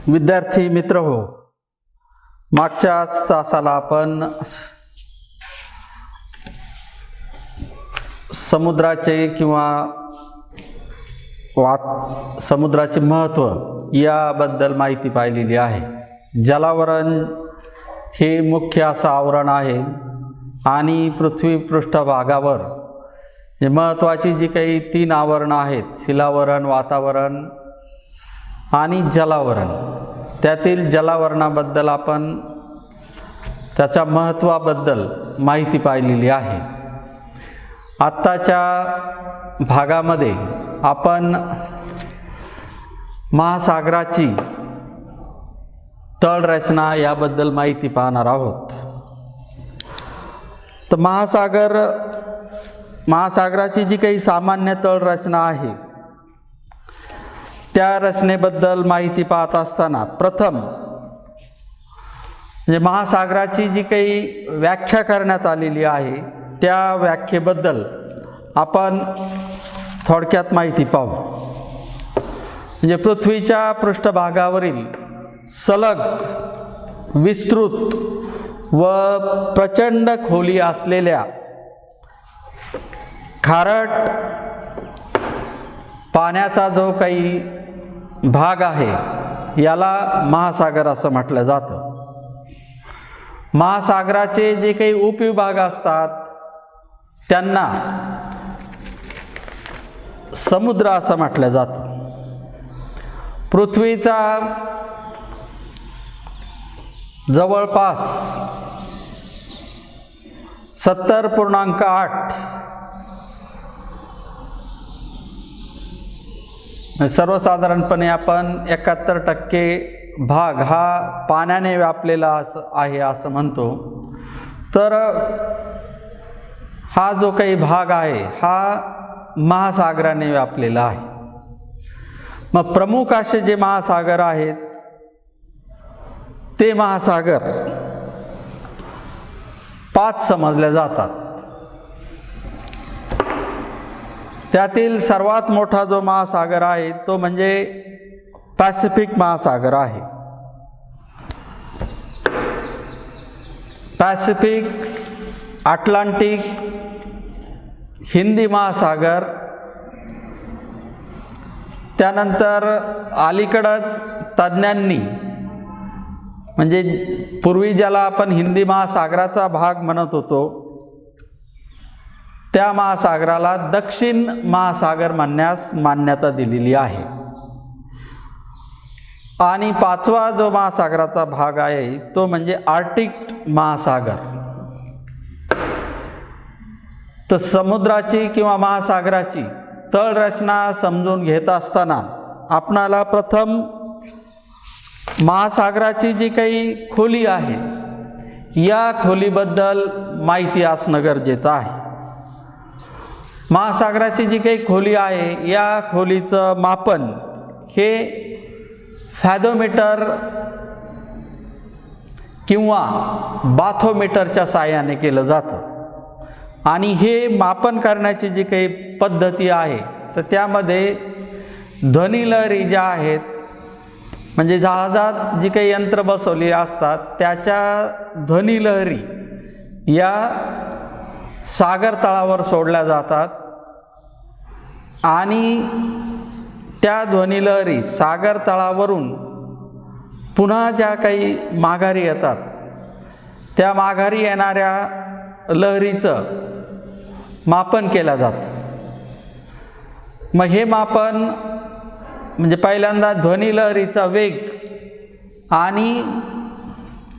विद्यार्थी मित्र हो, मागच्या तासाला आपण समुद्राचे किंवा समुद्राचे महत्त्व याबद्दल माहिती पाहिलेली आहे. जलावरण हे मुख्य असं आवरण आहे आणि पृथ्वी पृष्ठभागावर महत्त्वाची जी काही 3 आवरणं आहेत, शिलावरण, वातावरण आणि जलावरण, त्यातील जलावरणाबद्दल आपण त्याच्या महत्त्वाबद्दल माहिती पाहिलेली आहे. आत्ताच्या भागामध्ये आपण महासागराची तळरचना याबद्दल माहिती पाहणार आहोत. तर महासागराची जी काही सामान्य तळरचना आहे त्या रचनेबद्दल माहिती पाहत असताना प्रथम म्हणजे महासागराची जी काही व्याख्या करण्यात आलेली आहे त्या व्याख्येबद्दल आपण थोडक्यात माहिती पाहू. म्हणजे पृथ्वीच्या पृष्ठभागावरील सलग, विस्तृत व प्रचंड खोली असलेल्या खारट पाण्याचा जो काही भाग आहे याला महासागर असं म्हटलं जातं. महासागराचे जे काही उपविभाग असतात त्यांना समुद्र असं म्हटलं जातं. पृथ्वीचा जवळपास 70.8 सर्वसाधारणपणे आपण 71% भाग हा पाण्याने व्यापलेला आहे असं म्हणतो. तर हा जो काही भाग आहे हा महासागराने व्यापलेला आहे. मग प्रमुख असे जे महासागर आहेत ते महासागर 5 समजले जातात. त्यातील सर्वात मोठा जो महासागर आहे तो म्हणजे पॅसिफिक महासागर आहे. पॅसिफिक, अटलांटिक, हिंदी महासागर, त्यानंतर अलीकडंच तज्ज्ञांनी म्हणजे पूर्वी ज्याला आपण हिंदी महासागराचा भाग म्हणत होतो त्या महासागराला दक्षिण महासागर म्हणण्यास मान्यता दिलेली आहे. आणि 5वा जो महासागराचा भाग आहे तो म्हणजे आर्क्टिक महासागर. तर समुद्राची किंवा महासागराची तळरचना समजून घेत असताना आपणाला प्रथम महासागराची जी काही खोली आहे या खोलीबद्दल माहिती असणं गरजेचं आहे. महासागराची जी काही खोली आहे या खोलीचं मापन हे फॅथोमीटर किंवा बाथोमीटरच्या साहाय्याने केलं जातं. आणि हे मापन करण्याची जी काही पद्धती आहे तर त्यामध्ये ध्वनिलहरी ज्या आहेत म्हणजे जहाजात जी काही यंत्र बसवली असतात त्याच्या ध्वनिलहरी या सागर तळावर सोडल्या जातात आणि त्या ध्वनिलहरी सागर तळावरून पुन्हा ज्या काही माघारी येतात त्या माघारी येणाऱ्या लहरीचं मापन केलं जातं. मग हे मापन म्हणजे पहिल्यांदा ध्वनिलहरीचा वेग आणि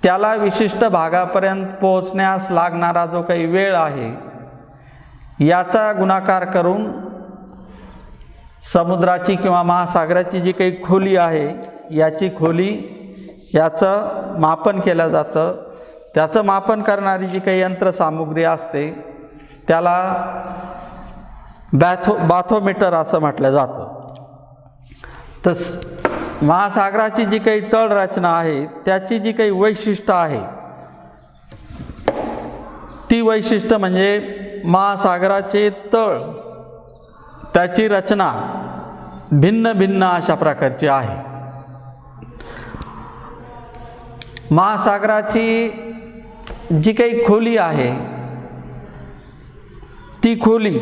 त्याला विशिष्ट भागापर्यंत पोहोचण्यास लागणारा जो काही वेळ आहे याचा गुणाकार करून समुद्राची किंवा महासागराची जी काही खोली आहे याचं मापन केलं जातं. त्याचं मापन करणारी जी काही यंत्रसामुग्री असते त्याला बाथोमीटर असं म्हटलं जातं. तर महासागराची जी काही तळरचना आहे त्याची जी काही वैशिष्ट्य आहे ती वैशिष्ट्य म्हणजे महासागराचे तळ त्याची रचना भिन्न भिन्न अशा प्रकारची आहे. महासागराची जी काही खोली आहे ती खोली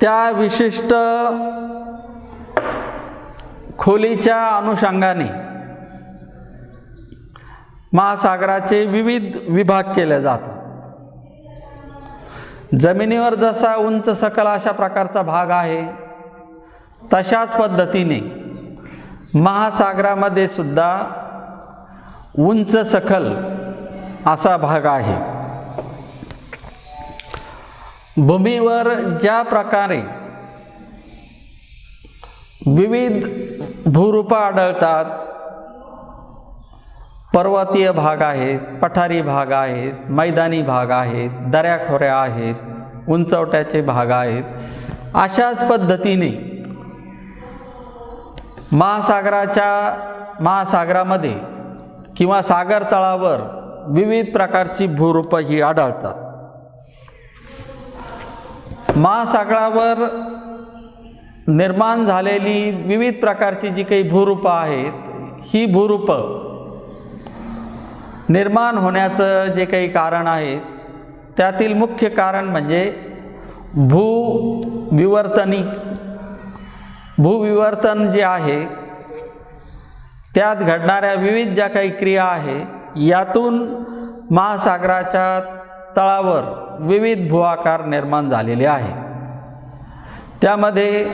त्या विशिष्ट खोलीच्या अनुषंगाने महासागराचे विविध विभाग केले जातात। जमिनीवर जसा उंच सकल अशा प्रकारचा भाग आहे तशाच पद्धतीने महासागरामध्ये सुद्धा उंच सखल असा भाग आहे। भूमीवर ज्या प्रकारे विविध भूरूपं आढळतात, पर्वतीय भाग आहेत, पठारी भाग आहेत, मैदानी भाग आहेत, दऱ्याखोऱ्या आहेत, उंचवट्याचे भाग आहेत, अशाच पद्धतीने महासागरामध्ये किंवा सागर तळावर विविध प्रकारची भूरूपं ही आढळतात। महासागरावर निर्माण झालेली विविध प्रकारची जी काही भूरूपं आहेत, ही भूरूपं निर्माण होण्याचं जे काही कारण आहे त्यातील मुख्य कारण म्हणजे भूविवर्तन जे आहे, त्यात घडणाऱ्या विविध ज्या काही क्रिया आहे, यातून महासागराच्या तळावर विविध भूआकार निर्माण झालेले आहे। त्यामध्ये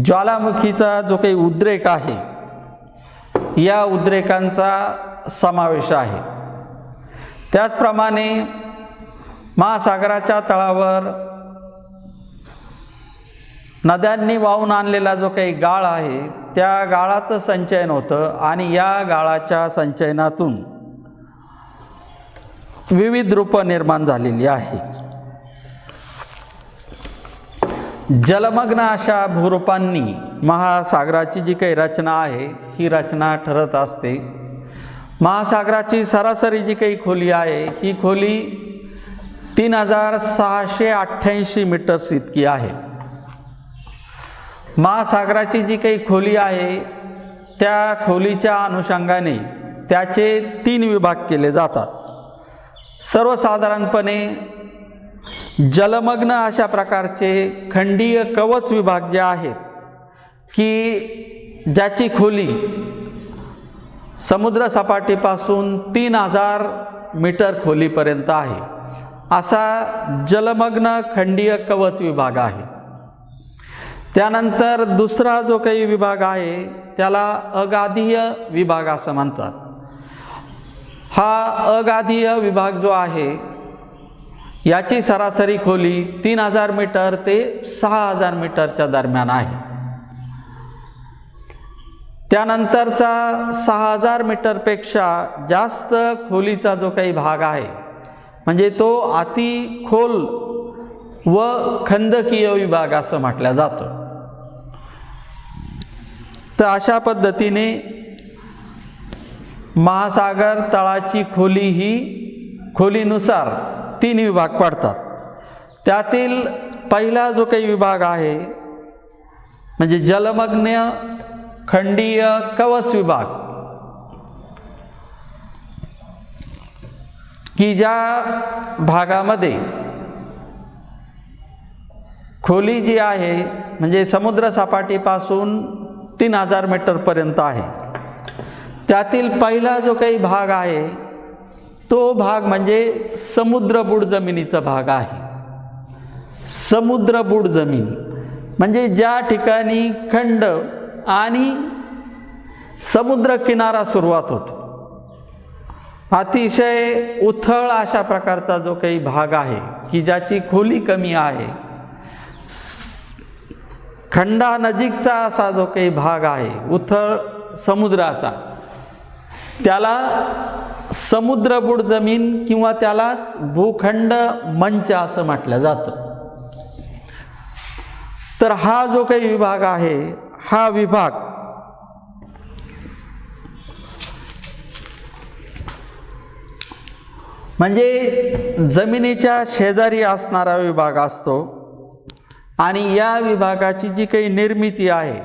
ज्वालामुखीचा जो काही उद्रेक आहे, या उद्रेकांचा समावेश आहे। त्याचप्रमाणे महासागराच्या तळावर नद्यांनी वाहून आणलेला जो काही गाळ आहे, त्या गाळाचं संचयन होतं आणि या गाळाच्या संचयनातून विविध रूपं निर्माण झालेली आहे। जलमग्न अशा भूरूपांनी महासागराची जी काही रचना आहे ही रचना ठरत असते। महासागराची सरासरी जी काही खोली आहे ही खोली 3688 मीटर्स इतकी आहे। महासागराची जी काही खोली आहे त्या खोलीच्या अनुषंगाने त्याचे 3 विभाग केले जातात। सर्वसाधारणपणे जलमग्न अशा प्रकारचे खंडीय कवच विभाग जे आहेत की ज्याची खोली समुद्र सपाटीपासून 3000 मीटर खोलीपर्यंत आहे, असा जलमग्न खंडीय कवच विभाग आहे। त्यानंतर दुसरा जो काही विभाग आहे त्याला अगाधीय विभाग असं म्हणतात। हा अगाधीय विभाग जो आहे याची सरासरी खोली 3000 मीटर ते 6000 मीटरच्या दरम्यान आहे। त्यानंतरचा 6000 मीटरपेक्षा जास्त खोलीचा जो काही भाग आहे म्हणजे तो अति खोल व खंदकीय विभाग असं म्हटलं जातं। तर अशा पद्धतीने महासागर तळाची खोली ही खोलीनुसार 3 विभाग पडतात। त्यातील पहिला जो काही विभाग आहे म्हणजे जलमग्न खंडीय कवच विभाग, की ज्या भागामध्ये खोली जी आहे म्हणजे समुद्र सपाटीपासून 3000 मीटरपर्यंत आहे, त्यातील पहिला जो काही भाग आहे तो भाग म्हणजे समुद्रबुड जमिनीचा भाग आहे। समुद्रबुड जमीन म्हणजे ज्या ठिकाणी खंड आणि समुद्र किनारा सुरुवात होतो, अतिशय उथळ अशा प्रकारचा जो काही भाग आहे की ज्याची खोली कमी आहे, खंडानजीकचा असा जो काही भाग आहे उथळ समुद्राचा, त्याला समुद्रबुड जमीन किंवा त्यालाच भूखंड मंच असं म्हटलं जातं। तर हा जो काही विभाग आहे, हा विभाग म्हणजे जमिनीच्या शेजारी असणारा विभाग असतो आणि या विभागाची जी काही निर्मिती आहे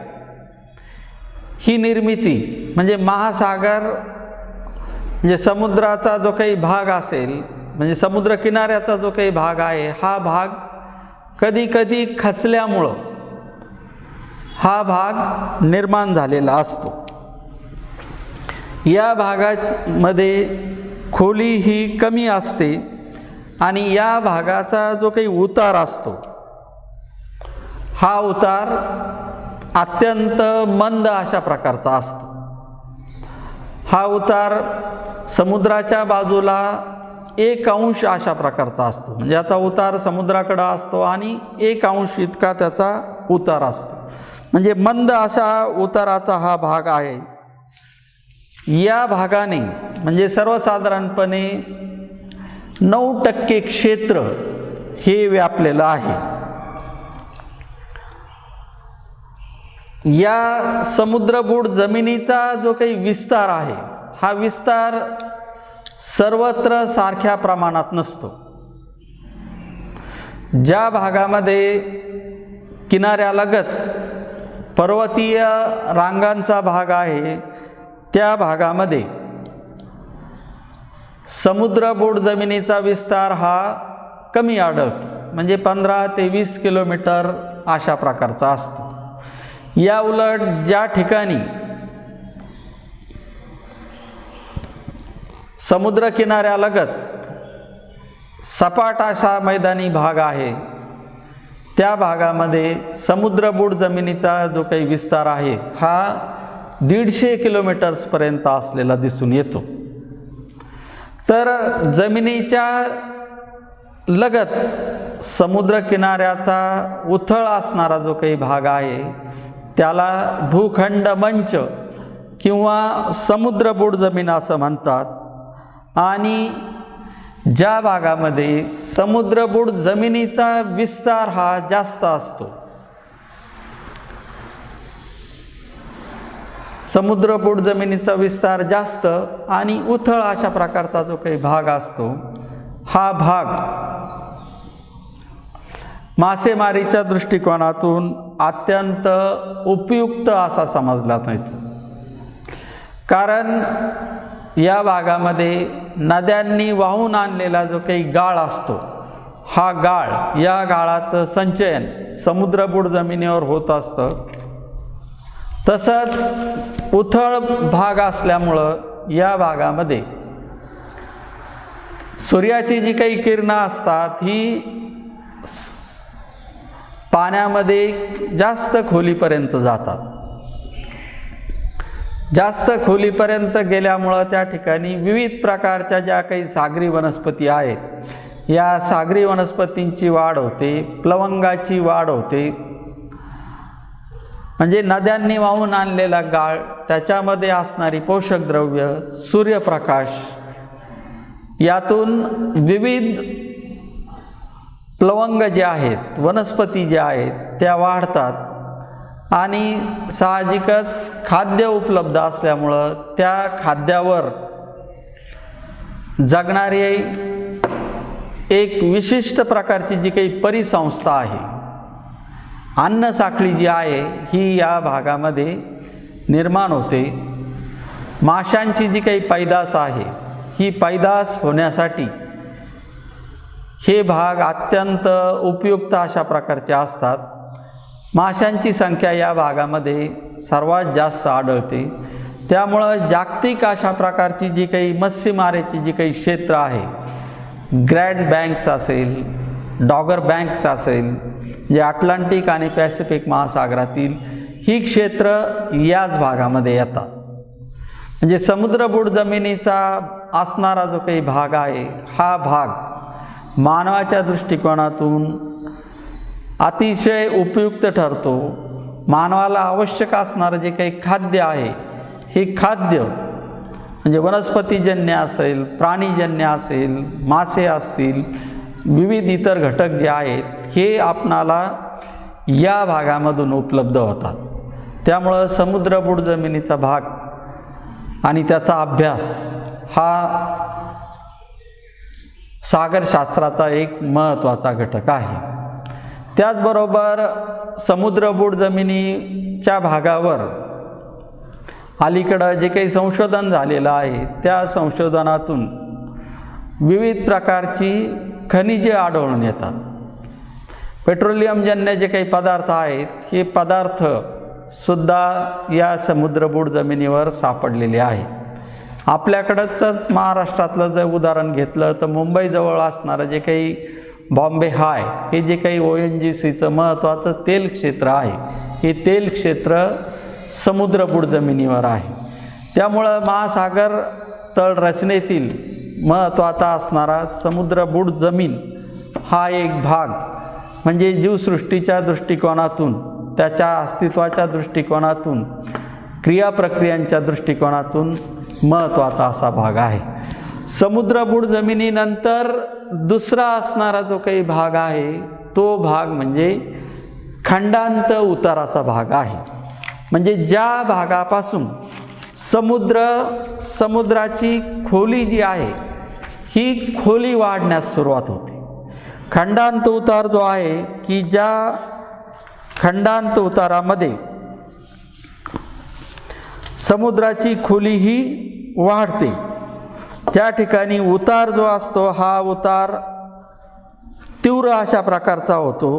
ही निर्मिती म्हणजे महासागर म्हणजे समुद्राचा जो काही भाग असेल, म्हणजे समुद्र किनाऱ्याचा जो काही भाग आहे, हा भाग कधी कधी खचल्यामुळं हा भाग निर्माण झालेला असतो. या भागामध्ये खोली ही कमी असते आणि या भागाचा जो काही उतार असतो, हा उतार अत्यंत मंद अशा प्रकारचा असतो. हा उतार समुद्राच्या बाजूला 1 अंश अशा प्रकारचा असतो, म्हणजे याचा उतार समुद्राकडे असतो आणि 1 अंश इतका त्याचा उतार असतो. म्हणजे मंद अशा उताराचा हा भाग आहे. या भागाने म्हणजे सर्वसाधारणपणे 9% क्षेत्र हे व्यापलेलं आहे. या समुद्रबुड जमिनीचा जो काही विस्तार आहे, हा विस्तार सर्वत्र सारख्या प्रमाणात नसतो. ज्या भागामध्ये किनाऱ्यालगत पर्वतीय रांगांचा भाग आहे, त्या भागामध्ये समुद्रबुड जमिनीचा विस्तार हा कमी आढळतो, म्हणजे 15 ते 20 किलोमीटर अशा प्रकारचा असतो. या उलट ज्या ठिकाणी समुद्र किनाऱ्यालगत सपाट असा मैदानी भाग आहे, त्या भागामध्ये समुद्रबुड जमिनीचा जो काही विस्तार आहे हा 150 किलोमीटर्सपर्यंत असलेला दिसून येतो. तर जमिनीच्या लगत समुद्र किनाऱ्याचा उथळ असणारा जो काही भाग आहे त्याला भूखंड मंच किंवा समुद्रबुड जमीन असं म्हणतात. आणि ज्या भागामध्ये समुद्रबुड जमिनीचा विस्तार हा जास्त असतो, समुद्रबुड जमिनीचा विस्तार जास्त आणि उथळ अशा प्रकारचा जो काही भाग असतो, हा भाग मासेमारीच्या दृष्टिकोनातून अत्यंत उपयुक्त असा समजला जातो. कारण या भागामध्ये नद्यांनी वाहून आणलेला जो काही गाळ असतो, हा गाळ, या गाळाचं संचयन समुद्रबुड जमिनीवर होत असतं. तसंच उथळ भाग असल्यामुळं या भागामध्ये सूर्याची जी काही किरणं असतात ही पाण्यामध्ये जास्त खोलीपर्यंत जातात. जास्त खोलीपर्यंत गेल्यामुळं त्या ठिकाणी विविध प्रकारच्या ज्या काही सागरी वनस्पती आहेत, या सागरी वनस्पतींची वाढ होते, प्लवंगाची वाढ होते. म्हणजे नद्यांनी वाहून आणलेला गाळ, त्याच्यामध्ये असणारी पोषक द्रव्य, सूर्यप्रकाश, यातून विविध प्लवंग जे आहेत, वनस्पती ज्या आहेत त्या वाढतात आणि साहजिकच खाद्य उपलब्ध असल्यामुळं त्या खाद्यावर जगणारी एक विशिष्ट प्रकारची जी काही परिसंस्था आहे, अन्न साखळी जी आहे, ही या भागामध्ये निर्माण होते. माशांची जी काही पैदास आहे, ही पैदास होण्यासाठी हे भाग अत्यंत उपयुक्त अशा प्रकारचे असतात. माशांची संख्या या भागामध्ये सर्वात जास्त आढळते. त्यामुळं जागतिक अशा प्रकारची जी काही मत्स्यमारीची जी काही क्षेत्र आहे, ग्रँड बँक्स असेल, डॉगर बँक्स असेल, जे अटलांटिक आणि पॅसिफिक महासागरातील ही क्षेत्र याच भागामध्ये येतात. म्हणजे समुद्रबुड जमिनीचा असणारा जो काही भाग आहे, हा भाग मानवाच्या दृष्टिकोनातून अतिशय उपयुक्त ठरतो. मानवाला आवश्यक असणारं जे काही खाद्य आहे, हे खाद्य म्हणजे वनस्पतीजन्य असेल, प्राणीजन्य असेल, मासे असतील, विविध इतर घटक जे आहेत, हे आपणाला या भागामधून उपलब्ध होतात. त्यामुळं समुद्रबुड जमिनीचा भाग आणि त्याचा अभ्यास हा सागरशास्त्राचा एक महत्त्वाचा घटक आहे. त्याचबरोबर समुद्रबुड जमिनीच्या भागावर अलीकडं जे काही संशोधन झालेलं आहे त्या संशोधनातून विविध प्रकारची खनिजे आढळून येतात. पेट्रोलियमजन्य जे काही पदार्थ आहेत हे पदार्थ सुद्धा या समुद्रबूड जमिनीवर सापडलेले आहे. आपल्याकडचंच महाराष्ट्रातलं जर उदाहरण घेतलं तर मुंबईजवळ असणारं जे काही बॉम्बे हाय हे जे काही ONGCचं महत्त्वाचं तेल क्षेत्र आहे हे तेल क्षेत्र समुद्रबूड जमिनीवर आहे. त्यामुळं महासागर तळ रचनेतील महत्त्वाचा असणारा समुद्रबूड जमीन हा एक भाग म्हणजे जीवसृष्टीच्या दृष्टिकोनातून, त्याच्या अस्तित्वाच्या दृष्टिकोनातून, क्रियाप्रक्रियांच्या दृष्टिकोनातून महत्त्वाचा असा भाग आहे. समुद्रबूड जमिनीनंतर दुसरा असणारा जो काही भाग आहे तो भाग म्हणजे खंडांत उताराचा भाग आहे. म्हणजे ज्या भागापासून समुद्राची खोली जी आहे ही खोली वाढण्यास सुरुवात होते. खंडांत उतार जो आहे की ज्या खंडांत उतारामध्ये समुद्राची खोली ही वाढते त्या ठिकाणी उतार जो असतो हा उतार तीव्र अशा प्रकारचा होतो.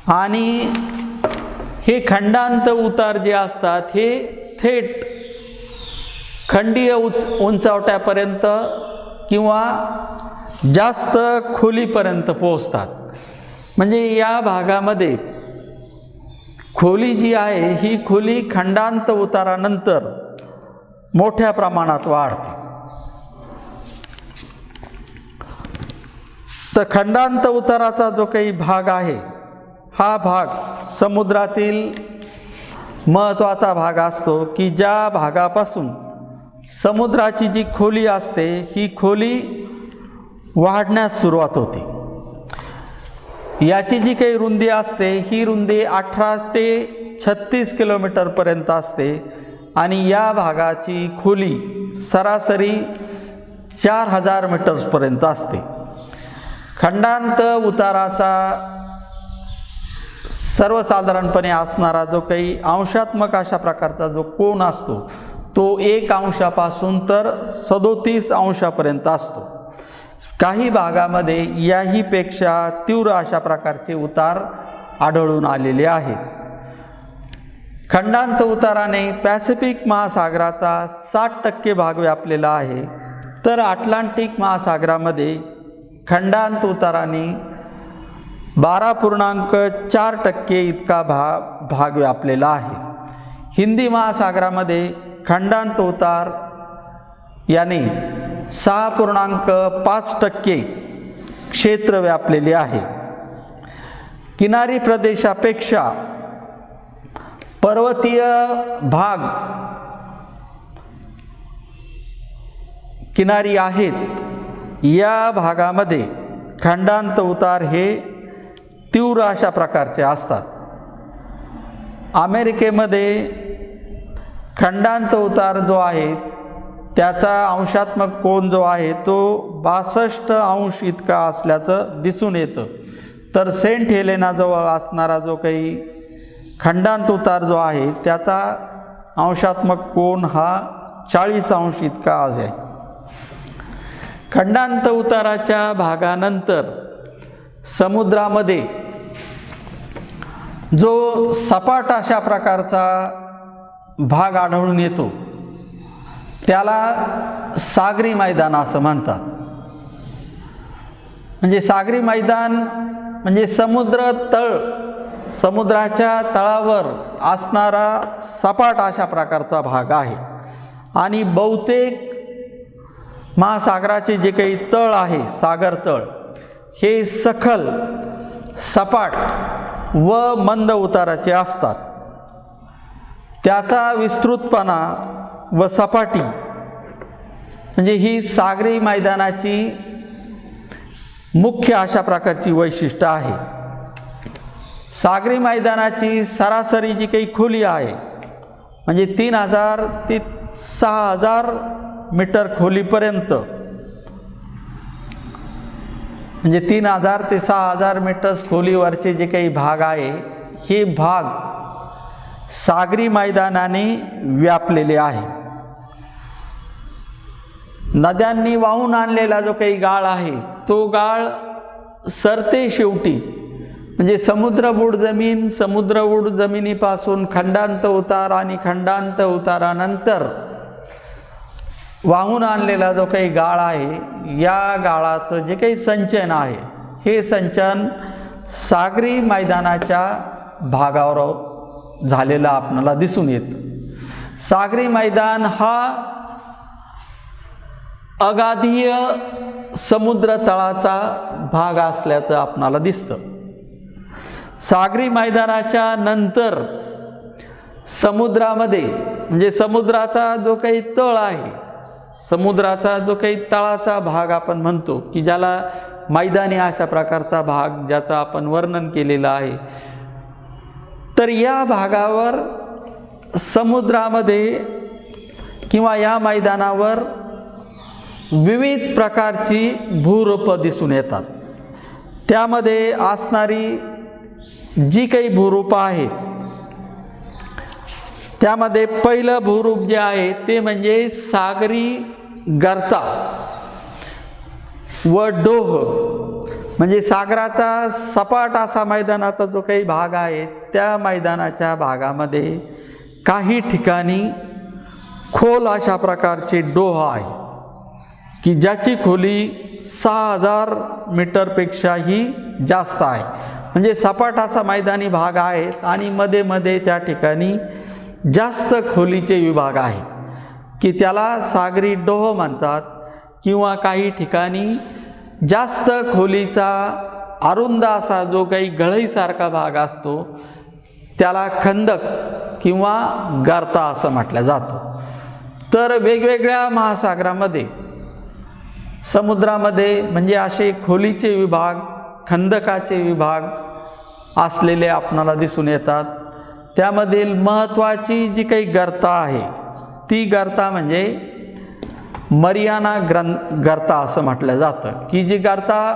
आणि हे खंडांत उतार जे असतात हे थेट खंडीय उंचवट्यापर्यंत किंवा जास्त खोलीपर्यंत पोहोचतात. म्हणजे या भागामध्ये खोली जी आहे ही खोली खंडांत उतारानंतर मोठ्या प्रमाणात वाढते. तर खंडांत उताराचा जो काही भाग आहे हा भाग समुद्रातील महत्त्वाचा भाग असतो की ज्या भागापासून समुद्राची जी खोली असते ही खोली वाढण्यास सुरुवात होते. याची जी काही रुंदी असते ही रुंदी 18 ते 36 किलोमीटरपर्यंत असते आणि या भागाची खोली सरासरी 4000 मीटर्सपर्यंत असते. खंडांत उताराचा सर्वसाधारणपणे असणारा जो काही अंशात्मक अशा प्रकारचा जो कोन असतो तो 1 अंशापासून तर 37 अंशापर्यंत असतो. काही भागामध्ये याहीपेक्षा तीव्र अशा प्रकारचे उतार आढळून आलेले आहेत. खंडांत उताराने पॅसिफिक महासागराचा 60% भाग व्यापलेला आहे, तर अटलांटिक महासागरामध्ये खंडांत उताराने 12.4% इतका भाग व्यापलेला आहे. हिंदी महासागरामध्ये खंडांत उतार याने 6.5% क्षेत्र व्यापलेले आहे. किनारी प्रदेशापेक्षा पर्वतीय भाग किनारी आहेत या भागामध्ये खंडांत उतार हे तीव्र अशा प्रकारचे असतात. अमेरिकेमध्ये खंडांत उतार जो आहे त्याचा अंशात्मक कोन जो आहे तो 62 अंश इतका असल्याचं दिसून येतं. तर सेंट हेलेनाजवळ असणारा जो काही खंडांत उतार जो आहे त्याचा अंशात्मक कोन हा 40 अंश इतका आहे. खंडांत उताराच्या भागानंतर समुद्रामध्ये जो सपाट अशा प्रकारचा भाग आढळून येतो त्याला सागरी मैदान असं म्हणतात. म्हणजे सागरी मैदान म्हणजे समुद्राच्या तळावर असणारा सपाट अशा प्रकारचा भाग आहे. आणि बहुतेक महासागराचे जे काही तळ आहे सागर तळ हे सखल, सपाट व मंद उताराचे असतात. त्याचा विस्तृतपणा व सपाटी म्हणजे ही सागरी मैदानाची मुख्य अशा प्रकारची वैशिष्ट्य आहे. सागरी मैदानाची सरासरी जी काही खोली आहे म्हणजे 3000 ते 6000 मीटर खोलीपर्यंत, म्हणजे 3000 ते 6000 मीटर्स खोलीवरचे जे काही भाग आहे हे भाग सागरी मैदानाने व्यापलेले आहे. नद्यांनी वाहून आणलेला जो काही गाळ आहे तो गाळ सरते शेवटी म्हणजे समुद्रबुड जमिनीपासून खंडांत उतार आणि खंडांत उतारानंतर वाहून आणलेला जो काही गाळ आहे या गाळाचं जे काही संचयन आहे हे संचयन सागरी मैदानाच्या भागावर झालेलं आपल्याला दिसून येतं. सागरी मैदान हा अगाधीय समुद्र तळाचा भाग असल्याचं आपणाला दिसतं. सागरी मैदानाच्या नंतर समुद्रामध्ये म्हणजे समुद्राचा जो काही तळ आहे, समुद्राचा जो काही तळाचा भाग आपण म्हणतो की ज्याला मैदानी अशा प्रकारचा भाग ज्याचं आपण वर्णन केलेलं आहे, तर या भागावर समुद्रामध्ये किंवा या मैदानावर विविध प्रकारची भूरूपं दिसून येतात. त्यामध्ये असणारी जी काही भूरूपं आहेत त्यामध्ये पहिलं भूरूप जे आहे ते म्हणजे सागरी गर्ता व डोह म्हणजे सागराचा सपाट असा मैदानाचा जो काही भाग आहे त्या मैदानाच्या भागामध्ये काही ठिकाणी खोल अशा प्रकारचे डोह आहे की ज्याची खोली 6000 मीटरपेक्षाही जास्त आहे. म्हणजे सपाट असा मैदानी भाग आहे आणि मध्ये मध्ये त्या ठिकाणी जास्त खोलीचे विभाग आहे की त्याला सागरी डोह म्हणतात. किंवा काही ठिकाणी जास्त खोलीचा अरुंद असा जो काही गळईसारखा भाग असतो त्याला खंदक किंवा गर्ता असं म्हटलं जातं. तर वेगवेगळ्या महासागरामध्ये समुद्रामध्ये म्हणजे असे खोलीचे विभाग खंदकाचे विभाग असलेले आपणाला दिसून येतात. त्यामधील महत्त्वाची जी काही गर्ता आहे ती गर्ता म्हणजे मरियाना गर्ता असं म्हटलं जातं की जी गर्ता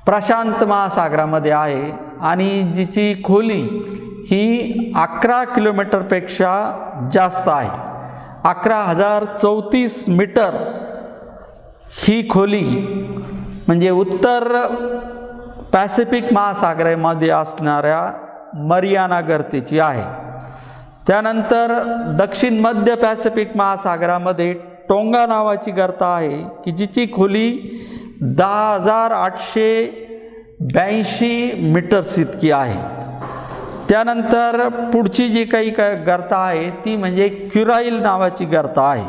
प्रशांत महासागरामध्ये आहे आणि जिची खोली ही 11 किलोमीटरपेक्षा जास्त आहे. 11,034 मीटर ही खोली म्हणजे उत्तर पॅसिफिक महासागरामध्ये असणाऱ्या मरियाना गर्तेची आहे. त्यानंतर दक्षिण मध्य पॅसिफिक महासागरामध्ये टोंगा नावाची गर्त आहे की जिची खोली 10,882 मीटर्स इतकी आहे. त्यानंतर पुढची जी काही गर्त आहे ती म्हणजे क्युराईल नावाची गर्त आहे.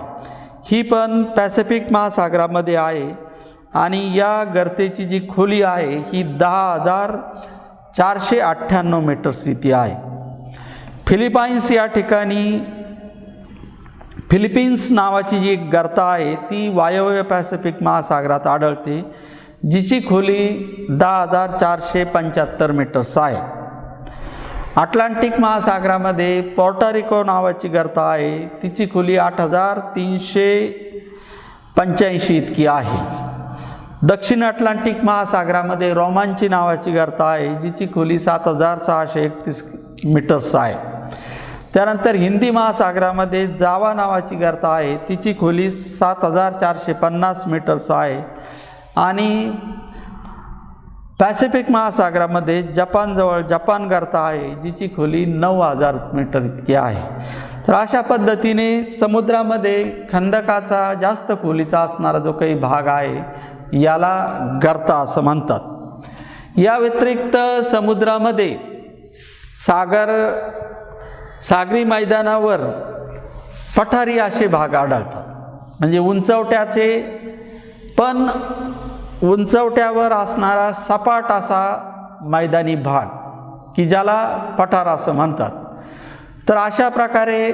ही पण पॅसिफिक महासागरामध्ये आहे आणि या गर्तेची जी खोली आहे ही 10,498 मीटर्स इतकी आहे. फिलिपाईन्स या ठिकाणी फिलिपिन्स नावाची जी गर्त आहे ती वायव्य पॅसिफिक महासागरात आढळते जिची खोली 10,475 मीटर्स आहे. अटलांटिक महासागरामध्ये पोर्टोरिको नावाची गर्त आहे तिची खोली 8,385 इतकी आहे. दक्षिण अटलांटिक महासागरामध्ये रोमांची नावाची गर्त आहे जिची खोली 7,631 मीटर्स आहे. त्यानंतर हिंदी महासागरामध्ये जावा नावाची गर्त आहे तिची खोली 7,450 मीटर्स आहे. आणि पॅसिफिक महासागरामध्ये जपानजवळ जपान गर्त आहे जिची खोली 9,000 मीटर इतकी आहे. तर अशा पद्धतीने समुद्रामध्ये खंदकाचा जास्त खोलीचा असणारा जो काही भाग आहे याला गर्ता असं म्हणतात. या व्यतिरिक्त समुद्रामध्ये सागरी मैदानावर पठारी असे भाग आढळतात म्हणजे उंचवट्याचे पण उंचवट्यावर असणारा सपाट असा मैदानी भाग की ज्याला पठार असं म्हणतात. तर अशा प्रकारे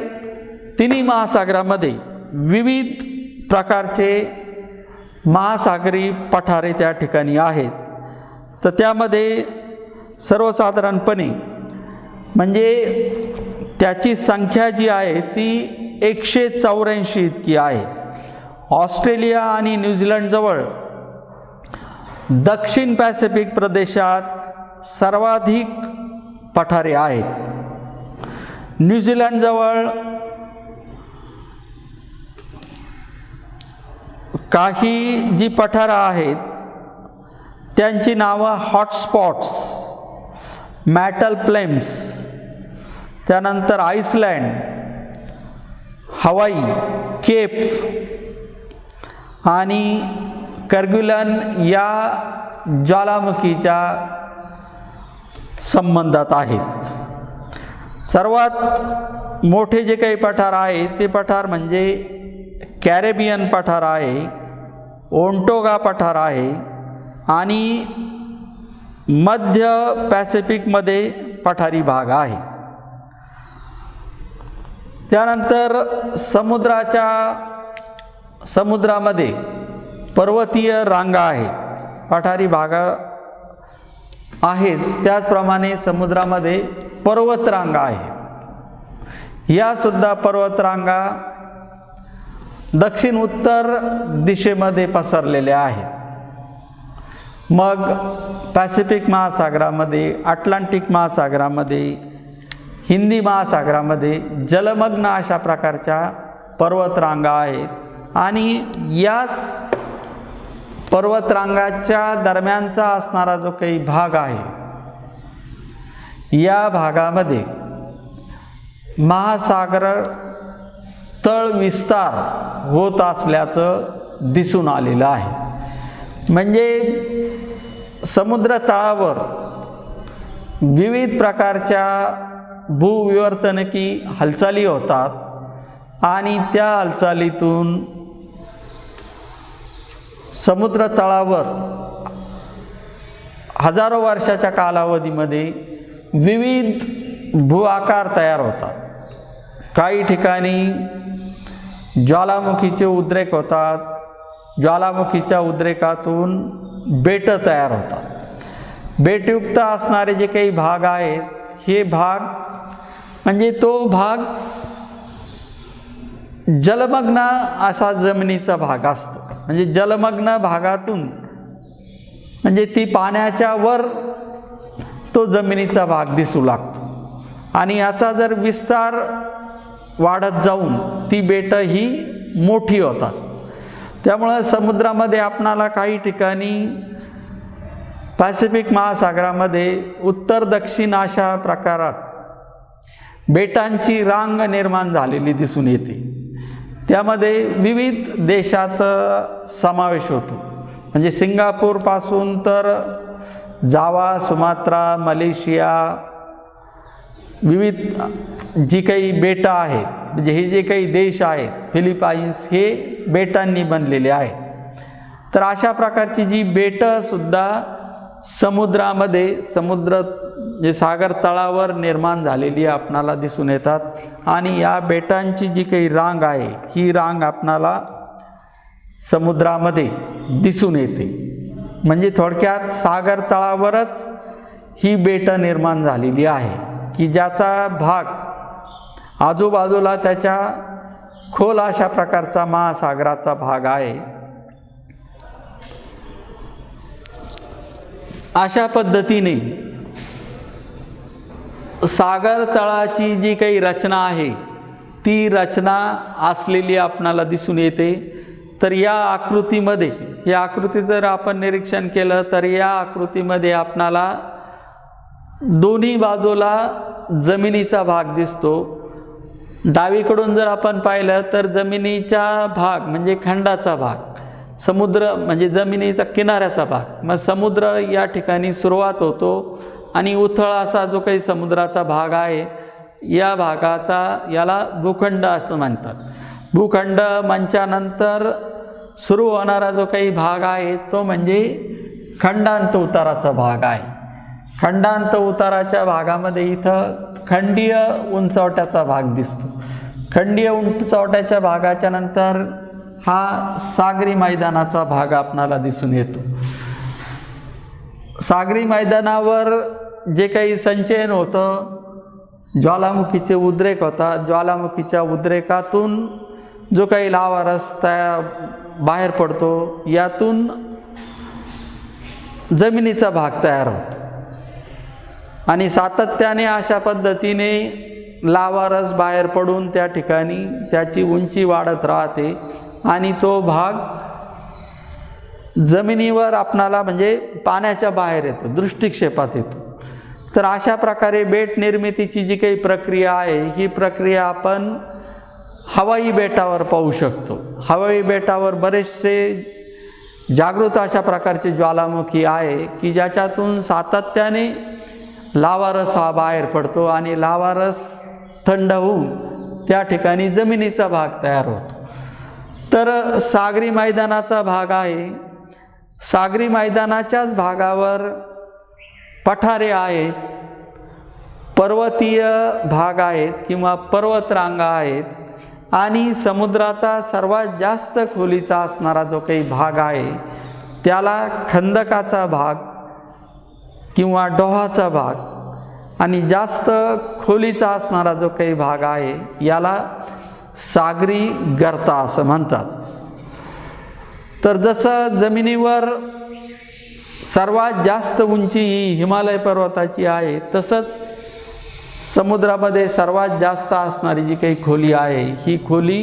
तिन्ही महासागरामध्ये विविध प्रकारचे महासागरी पठारे त्या ठिकाणी आहेत. तर त्यामध्ये सर्वसाधारणपणे म्हणजे त्याची संख्या जी आहे ती 184 इतकी आहे. ऑस्ट्रेलिया आणि न्यूझीलंडजवळ दक्षिण पॅसिफिक प्रदेशात सर्वाधिक पठारे आहेत. न्यूझीलंडजवळ काही जी पठारं आहेत त्यांची नावं हॉटस्पॉट्स, मॅटल प्लेम्स, त्यानंतर आइसलँड, हवाई, केप आणि कर्ग्युलन या ज्वालामुखीच्या संबंधात आहेत. सर्वात मोठे जे काही पठार आहे ते पठार म्हणजे कॅरेबियन पठार आहे, ओंटोगा पठार आहे आणि मध्य पॅसिफिकमध्ये पठारी भाग आहे. त्यानंतर समुद्रामध्ये पर्वतीय रांगा आहेत, पठारी भाग आहेच, त्याचप्रमाणे समुद्रामध्ये पर्वतरांगा आहे. या सुद्धा पर्वतरांगा दक्षिण उत्तर दिशेमध्ये पसरलेल्या आहेत. मग पॅसिफिक महासागरामध्ये, अटलांटिक महासागरामध्ये, हिंदी महासागरामध्ये जलमग्न अशा प्रकारच्या पर्वतरांगा आहेत आणि याच पर्वतरांगाच्या दरम्यानचा असणारा जो काही भाग आहे, या भागामध्ये महासागर तळ विस्तार होत असल्याचं दिसून आलेलं आहे. म्हणजे समुद्र तळावर विविध प्रकारच्या भूविवर्तनकी हालचाली होतात आणि त्या हालचालीतून समुद्र तळावर हजारो वर्षाच्या कालावधीमध्ये विविध भूआकार तयार होतात. काही ठिकाणी ज्वालामुखीचे उद्रेक होतात, ज्वालामुखीच्या उद्रेकातून बेटं तयार होतात. बेटयुक्त असणारे जे काही भाग आहेत, हे भाग म्हणजे तो भाग जलमग्न असा जमिनीचा भाग असतो. म्हणजे जलमग्न भागातून म्हणजे ती पाण्याच्या वर तो जमिनीचा भाग दिसू लागतो आणि याचा जर विस्तार वाढत जाऊन ती बेटं ही मोठी होतात. त्यामुळे समुद्रामध्ये आपणाला काही ठिकाणी पॅसिफिक महासागरामध्ये उत्तर दक्षिण अशा प्रकारात बेटांची रांग निर्माण झालेली दिसून येते. त्यामध्ये विविध देशाचा समावेश होतो. म्हणजे सिंगापूरपासून तर जावा, सुमात्रा, मलेशिया, विविध जी काही बेटं आहेत, म्हणजे हे जे काही देश आहेत, फिलिपाईन्स, हे बेटांनी बनलेले आहेत. तर अशा प्रकारची जी बेटंसुद्धा समुद्रामध्ये जे सागर तळावर निर्माण झालेली आपणाला दिसून येतात आणि या बेटांची जी काही रांग आहे, ही रांग आपणाला समुद्रामध्ये दिसून येते. म्हणजे थोडक्यात सागर तळावरच ही बेटं निर्माण झालेली आहे की ज्याचा भाग आजूबाजूला त्याच्या खोल अशा प्रकारचा महासागराचा भाग आहे. अशा पद्धतीने सागर तळाची जी काही रचना आहे ती रचना असलेली आपणाला दिसून येते. तर या आकृतीमध्ये, या आकृती जर आपण निरीक्षण केलं तर या आकृतीमध्ये आपणाला दोन्ही बाजूला जमिनीचा भाग दिसतो. डावीकडून जर आपण पाहिलं तर जमिनीचा भाग म्हणजे खंडाचा भाग, समुद्र म्हणजे जमिनीचा किनाऱ्याचा भाग, मग समुद्र या ठिकाणी सुरुवात होतो आणि उथळ असा जो काही समुद्राचा भाग आहे या याला भूखंड असं म्हणतात. भूखंड मंचानंतर सुरू होणारा जो काही भाग आहे तो म्हणजे खंडांत उताराचा भाग आहे. खंडांत उताराच्या भागामध्ये इथं खंडीय उंचवट्याचा भाग दिसतो. खंडीय उंचवट्याच्या भागाच्या नंतर हा सागरी मैदानाचा भाग आपणाला दिसून येतो. सागरी मैदानावर जे काही संचयन होतं, ज्वालामुखीचे उद्रेक होतात, ज्वालामुखीच्या उद्रेकातून जो काही लावा रस्ता बाहेर पडतो, यातून जमिनीचा भाग तयार होतो आणि सातत्याने अशा पद्धतीने लावारस बाहेर पडून त्या ठिकाणी त्याची उंची वाढत राहते आणि तो भाग जमिनीवर आपणाला म्हणजे पाण्याच्या बाहेर येतो, दृष्टिक्षेपात येतो. तर अशा प्रकारे बेट निर्मितीची जी काही प्रक्रिया आहे ही प्रक्रिया आपण हवाई बेटावर पाहू शकतो. हवाई बेटावर बरेचसे जागृत अशा प्रकारचे ज्वालामुखी आहे की ज्याच्यातून सातत्याने लावारस हा बाहेर पडतो आणि लावारस थंड होऊन त्या ठिकाणी जमिनीचा भाग तयार होतो. तर सागरी मैदानाचा भाग आहे. सागरी मैदानाच्याच भागावर पठारे आहेत, पर्वतीय भाग आहेत किंवा पर्वतरांगा आहेत आणि समुद्राचा सर्वात जास्त खोलीचा असणारा जो काही भाग आहे त्याला खंदकाचा भाग किंवा डोहाचा भाग आणि जास्त खोलीचा असणारा जो काही भाग आहे याला सागरी गर्ता असं म्हणतात. तर जसं जमिनीवर सर्वात जास्त उंची ही हिमालय पर्वताची आहे तसंच समुद्रामध्ये सर्वात जास्त असणारी जी काही खोली आहे ही खोली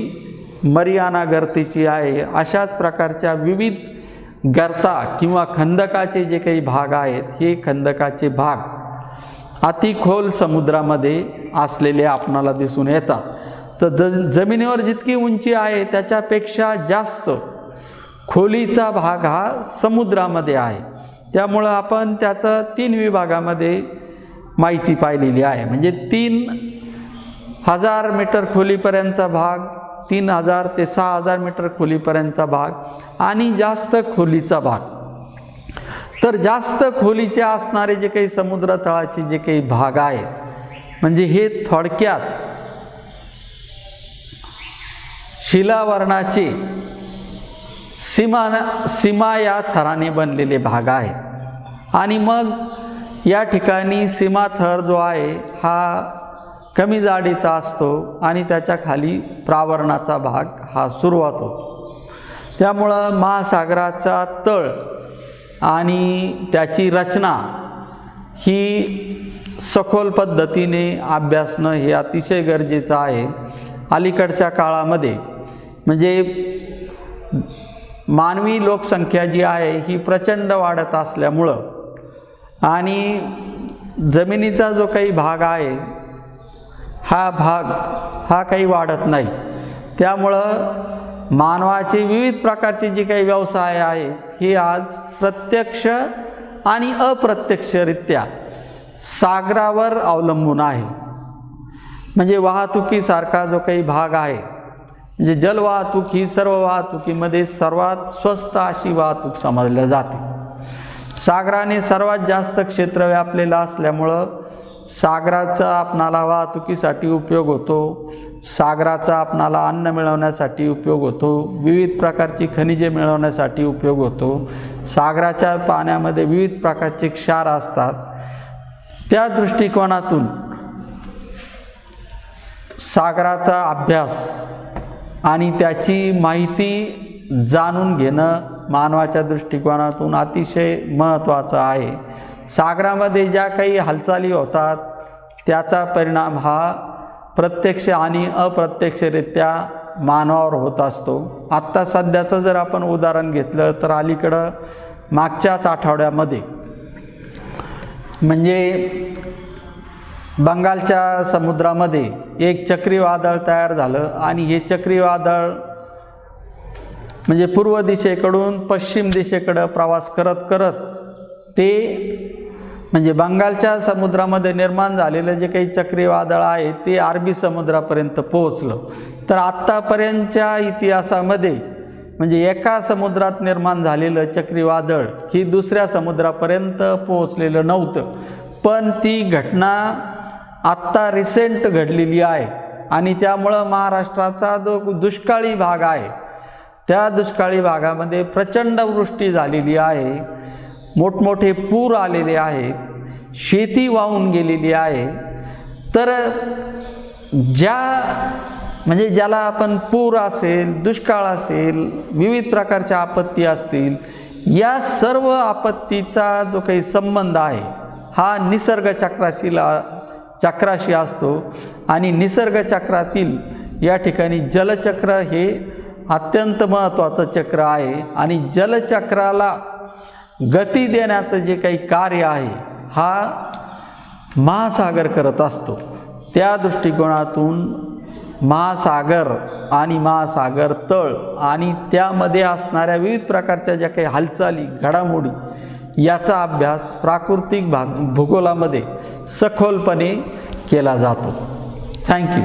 मरियाना गर्तेची आहे. अशाच प्रकारच्या विविध गर्ता किंवा खंदकाचे जे काही भाग आहेत हे खंदकाचे भाग अतिखोल समुद्रामध्ये असलेले आपणाला दिसून येतात. तर जमिनीवर जितकी उंची आहे त्याच्यापेक्षा जास्त खोलीचा भाग हा समुद्रामध्ये आहे. त्यामुळं आपण त्याचं 3 विभागामध्ये माहिती पाहिलेली आहे. म्हणजे 3000 मीटर खोलीपर्यंतचा भाग, 3000 ते 6000 मीटर खोलीपर्यंतचा भाग आणि जास्त खोलीचा भाग. तर जास्त खोलीचे असणारे जे काही समुद्र तळाचे जे काही भाग आहेत म्हणजे हे थोडक्यात शिलावर्णाचे सीमा या थराने बनलेले भाग आहेत. आणि मग या ठिकाणी सीमा थर जो आहे हा कमी जाडीचा असतो आणि त्याच्या खाली प्रावरणाचा भाग हा सुरुवात होतो. त्यामुळं महासागराचा तळ आणि त्याची रचना ही सखोल पद्धतीने अभ्यासणं हे अतिशय गरजेचं आहे. अलीकडच्या काळामध्ये म्हणजे मानवी लोकसंख्या जी आहे ही प्रचंड वाढत असल्यामुळं आणि जमिनीचा जो काही भाग आहे हा भाग हा काही वाढत नाही. त्यामुळं मानवाचे विविध प्रकारचे जे काही व्यवसाय आहेत हे आज प्रत्यक्ष आणि अप्रत्यक्षरित्या सागरावर अवलंबून आहे. म्हणजे वाहतुकीसारखा जो काही भाग आहे म्हणजे जलवाहतूक ही सर्व वाहतुकीमध्ये सर्वात स्वस्त अशी वाहतूक समजल्या जाते. सागराने सर्वात जास्त क्षेत्र व्यापलेलं असल्यामुळं सागराचा आपणाला वाहतुकीसाठी उपयोग होतो, सागराचा आपणाला अन्न मिळवण्यासाठी उपयोग होतो, विविध प्रकारची खनिजे मिळवण्यासाठी उपयोग होतो. सागराच्या पाण्यामध्ये विविध प्रकारचे क्षार असतात. त्या दृष्टिकोनातून सागराचा अभ्यास आणि त्याची माहिती जाणून घेणं मानवाच्या दृष्टिकोनातून अतिशय महत्त्वाचं आहे. सागरामध्ये ज्या काही हालचाली होतात त्याचा परिणाम हा प्रत्यक्ष आणि अप्रत्यक्षरित्या मानवावर होत असतो. आत्ता सध्याचं जर आपण उदाहरण घेतलं तर अलीकडं मागच्याच आठवड्यामध्ये म्हणजे बंगालच्या समुद्रामध्ये एक चक्रीवादळ तयार झालं आणि हे चक्रीवादळ म्हणजे पूर्व दिशेकडून पश्चिम दिशेकडं प्रवास करत करत ते म्हणजे बंगालच्या समुद्रामध्ये निर्माण झालेलं जे काही चक्रीवादळ आहे ते अरबी समुद्रापर्यंत पोहोचलं. तर आत्तापर्यंतच्या इतिहासामध्ये म्हणजे एका समुद्रात निर्माण झालेलं चक्रीवादळ ही दुसऱ्या समुद्रापर्यंत पोहोचलेलं नव्हतं. पण ती घटना आत्ता रिसेंट घडलेली आहे आणि त्यामुळं महाराष्ट्राचा जो दुष्काळी भाग आहे त्या दुष्काळी भागामध्ये प्रचंड वृष्टी झालेली आहे, मोठमोठे पूर आलेले आहेत, शेती वाहून गेलेली आहे. तर म्हणजे ज्याला आपण पूर असेल, दुष्काळ असेल, विविध प्रकारच्या आपत्ती असतील, या सर्व आपत्तीचा जो काही संबंध आहे हा निसर्ग चक्राशी असतो आणि निसर्ग चक्रातील या ठिकाणी जलचक्र हे अत्यंत महत्त्वाचं चक्र आहे आणि जलचक्राला गती देण्याचं जे काही कार्य आहे हा महासागर करत असतो। त्या दृष्टिकोनातून महासागर आणि महासागर तळ आणि त्यामध्ये असणाऱ्या विविध प्रकारच्या ज्या काही हालचाली घडामोडी याचा अभ्यास प्राकृतिक भूगोलामध्ये सखोलपणे केला जातो। थँक्यू।